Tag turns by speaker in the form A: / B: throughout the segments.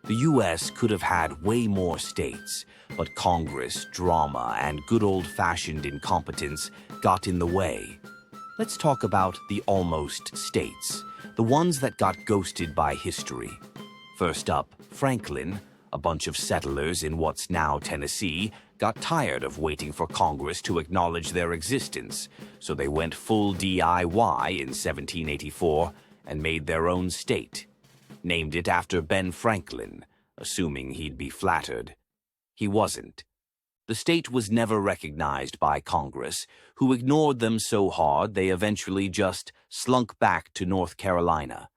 A: The U.S. could have had way more states, but Congress, drama, and good old-fashioned incompetence got in the way. Let's talk about the almost states, the ones that got ghosted by history. First up, Franklin, a bunch of settlers in what's now Tennessee, got tired of waiting for Congress to acknowledge their existence, so they went full DIY in 1784 and made their own state. Named it after Ben Franklin, assuming he'd be flattered. He wasn't. The state was never recognized by Congress, who ignored them so hard they eventually just slunk back to North Carolina.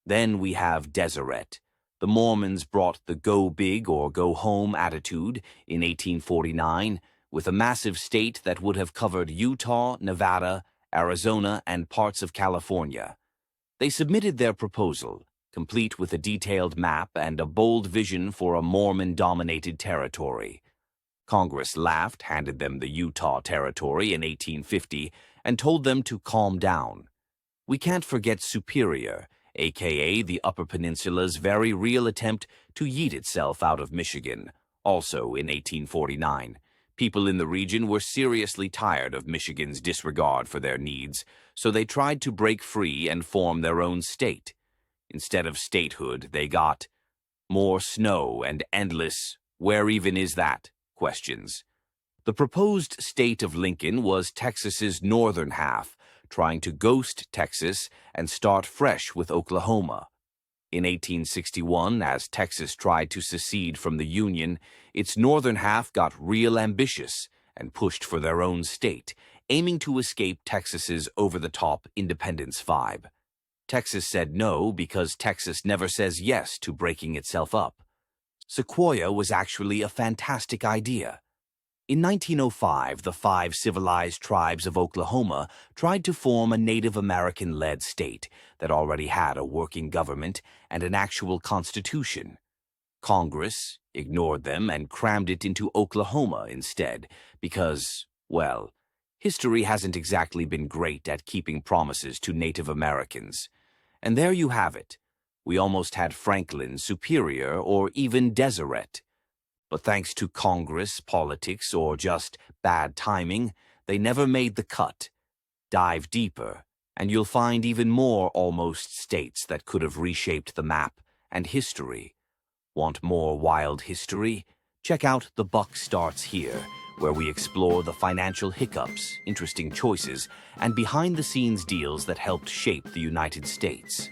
A: Then we have Deseret. The Mormons brought the go big or go home attitude in 1849 with a massive state that would have covered Utah, Nevada, Arizona, and parts of California. They submitted their proposal, complete with a detailed map and a bold vision for a Mormon-dominated territory. Congress laughed, handed them the Utah Territory in 1850, and told them to calm down. We can't forget Superior, aka the Upper Peninsula's very real attempt to yeet itself out of Michigan, also in 1849. People in the region were seriously tired of Michigan's disregard for their needs, so they tried to break free and form their own state. Instead of statehood, they got more snow and endless, where even is that, questions. The proposed state of Lincoln was Texas's northern half, trying to ghost Texas and start fresh with Oklahoma. In 1861, as Texas tried to secede from the Union, its northern half got real ambitious and pushed for their own state, aiming to escape Texas's over-the-top independence vibe. Texas said no because Texas never says yes to breaking itself up. Sequoyah was actually a fantastic idea. In 1905, the 5 civilized tribes of Oklahoma tried to form a Native American-led state that already had a working government and an actual constitution. Congress ignored them and crammed it into Oklahoma instead because, well, history hasn't exactly been great at keeping promises to Native Americans. And there you have it. We almost had Franklin, Superior, or even Deseret. But thanks to Congress, politics, or just bad timing, they never made the cut. Dive deeper, and you'll find even more almost states that could have reshaped the map and history. Want more wild history? Check out The Buck Starts Here, where we explore the financial hiccups, interesting choices, and behind-the-scenes deals that helped shape the United States.